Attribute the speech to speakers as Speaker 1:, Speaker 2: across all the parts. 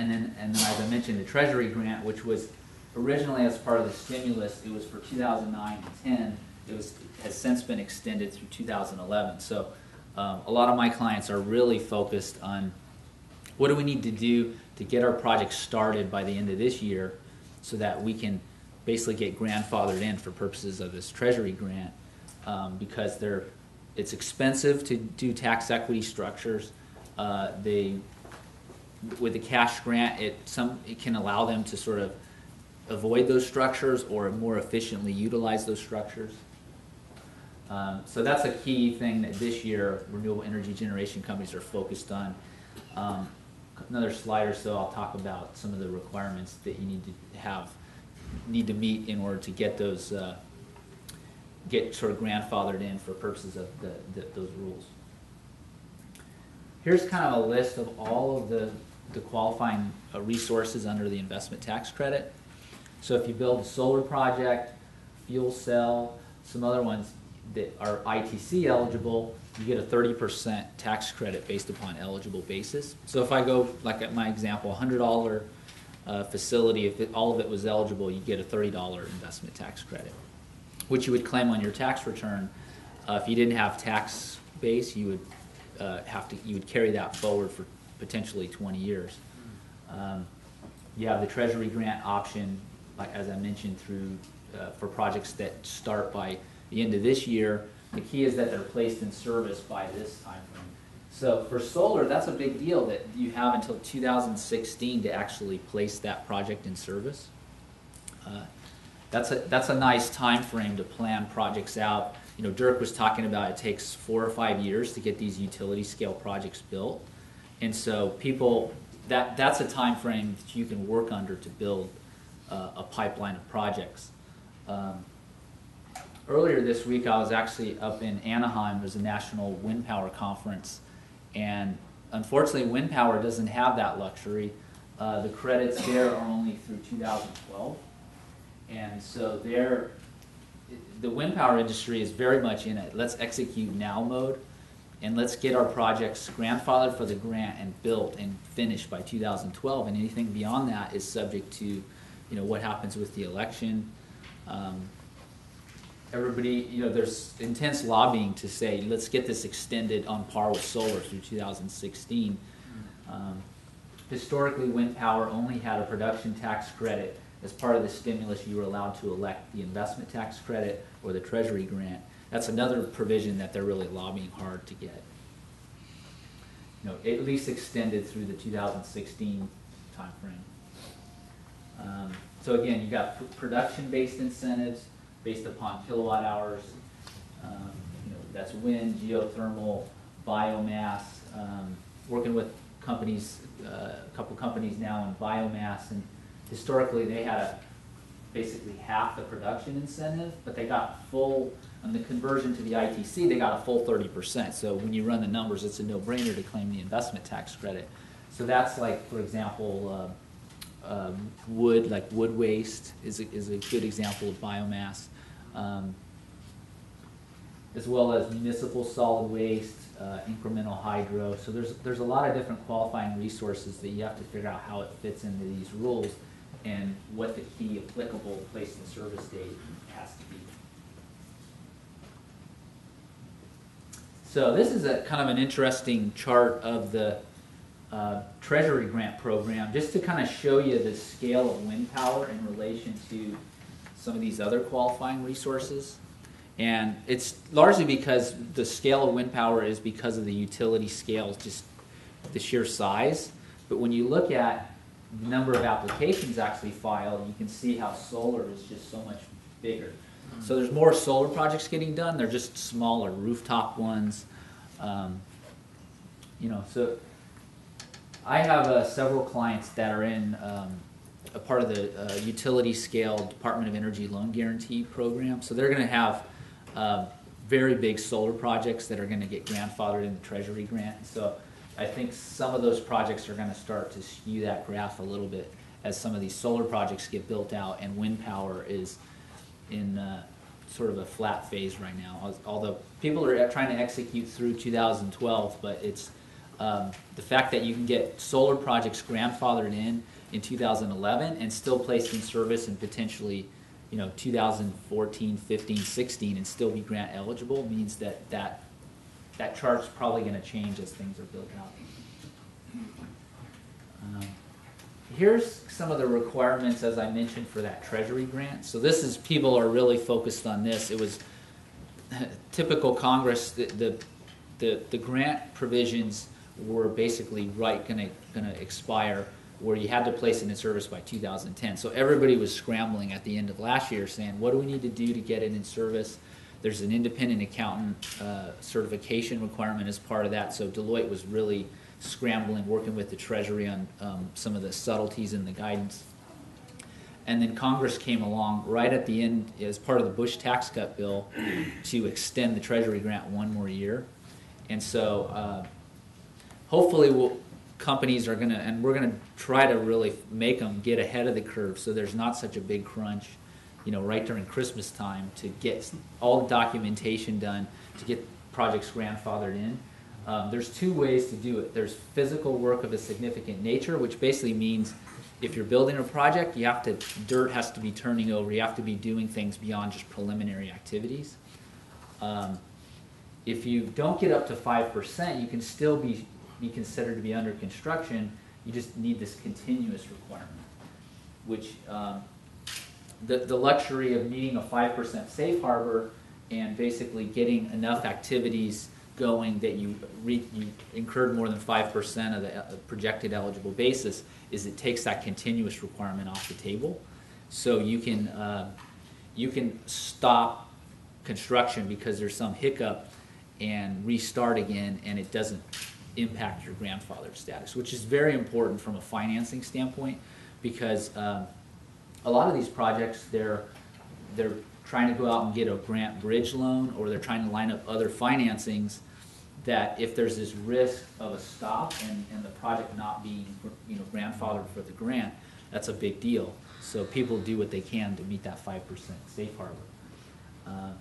Speaker 1: and then as I mentioned, the Treasury grant, which was originally as part of the stimulus, it was for 2009 and 10. It has since been extended through 2011. So a lot of my clients are really focused on what do we need to do to get our project started by the end of this year so that we can basically get grandfathered in for purposes of this Treasury grant, because it's expensive to do tax equity structures. With the cash grant, it can allow them to sort of avoid those structures or more efficiently utilize those structures. So that's a key thing that this year renewable energy generation companies are focused on. Another slide or so, I'll talk about some of the requirements that you need to meet in order to get those get sort of grandfathered in for purposes of those rules. Here's kind of a list of all of the qualifying resources under the investment tax credit. So if you build a solar project, fuel cell, some other ones that are ITC eligible, you get a 30% tax credit based upon eligible basis. So if I go, like at my example, $100 facility, if all of it was eligible, you get a $30 investment tax credit, which you would claim on your tax return. If you didn't have tax base, you would carry that forward for potentially 20 years. You have the Treasury grant option, like as I mentioned, through for projects that start by the end of this year. The key is that they're placed in service by this time frame. So for solar, that's a big deal that you have until 2016 to actually place that project in service. That's a nice time frame to plan projects out. You know, Dirk was talking about it takes 4 or 5 years to get these utility scale projects built, and so that's a time frame that you can work under to build a pipeline of projects. Earlier this week, I was actually up in Anaheim. There's a national wind power conference, and unfortunately, wind power doesn't have that luxury. The credits there are only through 2012, and so the wind power industry is very much in it. Let's execute now mode, and let's get our projects grandfathered for the grant and built and finished by 2012. And anything beyond that is subject to, what happens with the election. Everybody, there's intense lobbying to say, let's get this extended on par with solar through 2016. Historically, wind power only had a production tax credit. As part of the stimulus, you were allowed to elect the investment tax credit or the Treasury grant. That's another provision that they're really lobbying hard to get. At least extended through the 2016 time frame. So again, you got production-based incentives based upon kilowatt hours. That's wind, geothermal, biomass. Working with companies, a couple companies now in biomass, and historically they had basically half the production incentive, but they got full, on the conversion to the ITC, they got a full 30%. So when you run the numbers, it's a no-brainer to claim the investment tax credit. So that's like, for example, wood waste is a good example of biomass, as well as municipal solid waste, incremental hydro. So there's a lot of different qualifying resources that you have to figure out how it fits into these rules and what the key applicable place in service date has to be. So this is a kind of an interesting chart of the Treasury grant program, just to kind of show you the scale of wind power in relation to some of these other qualifying resources. And it's largely because the scale of wind power is because of the utility scale, just the sheer size. But when you look at the number of applications actually filed, you can see how solar is just so much bigger. So there's more solar projects getting done. They're just smaller, rooftop ones. So I have several clients that are in a part of the utility scale Department of Energy loan guarantee program. So they're going to have very big solar projects that are going to get grandfathered in the Treasury grant. So I think some of those projects are going to start to skew that graph a little bit as some of these solar projects get built out, and wind power is in sort of a flat phase right now. Although people are trying to execute through 2012, but it's the fact that you can get solar projects grandfathered in 2011 and still placed in service in potentially, 2014, 15, 16 and still be grant eligible means that chart's probably going to change as things are built out. Here's some of the requirements, as I mentioned, for that Treasury grant. So this is, people are really focused on this. It was typical Congress, the grant provisions were basically going to expire, where you had to place it in service by 2010. So everybody was scrambling at the end of last year saying, what do we need to do to get it in service? There's an independent accountant certification requirement as part of that. So Deloitte was really scrambling, working with the Treasury on some of the subtleties in the guidance. And then Congress came along right at the end as part of the Bush tax cut bill to extend the Treasury grant one more year. And so hopefully companies are going to, and we're going to try to really make them get ahead of the curve so there's not such a big crunch, right during Christmas time to get all the documentation done to get projects grandfathered in. There's two ways to do it. There's physical work of a significant nature, which basically means if you're building a project, dirt has to be turning over. You have to be doing things beyond just preliminary activities. If you don't get up to 5%, you can still be considered to be under construction. You just need this continuous requirement, which the luxury of needing a 5% safe harbor and basically getting enough activities going that you incurred more than 5% of the projected eligible basis is it takes that continuous requirement off the table. So you can stop construction because there's some hiccup and restart again, and it doesn't impact your grandfather status, which is very important from a financing standpoint because a lot of these projects, they're trying to go out and get a grant bridge loan, or they're trying to line up other financings that if there's this risk of a stop and the project not being grandfathered for the grant, that's a big deal. So people do what they can to meet that 5% safe harbor.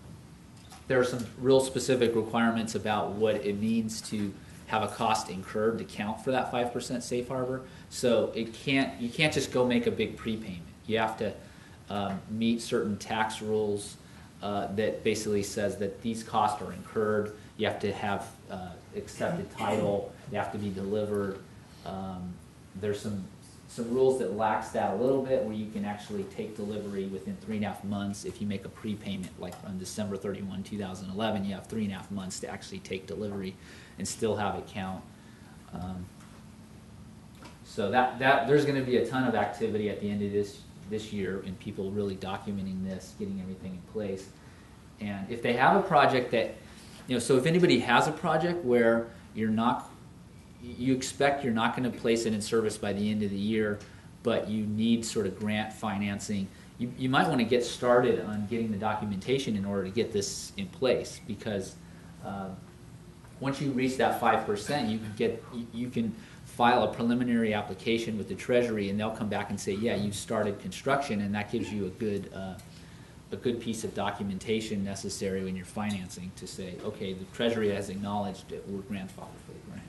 Speaker 1: There are some real specific requirements about what it means to have a cost incurred to count for that 5% safe harbor. So you can't just go make a big prepayment. You have to meet certain tax rules that basically says that these costs are incurred. You have to have accepted title. You have to be delivered. There's some rules that lax that a little bit, where you can actually take delivery within 3.5 months. If you make a prepayment, like on December 31, 2011, you have 3.5 months to actually take delivery and still have it count. So that there's going to be a ton of activity at the end of this year, and people really documenting this, getting everything in place. And if they have a project that, so if anybody has a project where you expect you're not going to place it in service by the end of the year, but you need sort of grant financing, you might want to get started on getting the documentation in order to get this in place, because once you reach that 5%, you can file a preliminary application with the Treasury, and they'll come back and say, yeah, you've started construction, and that gives you a good piece of documentation necessary when you're financing to say, okay, the Treasury has acknowledged that we're grandfathered for the grant.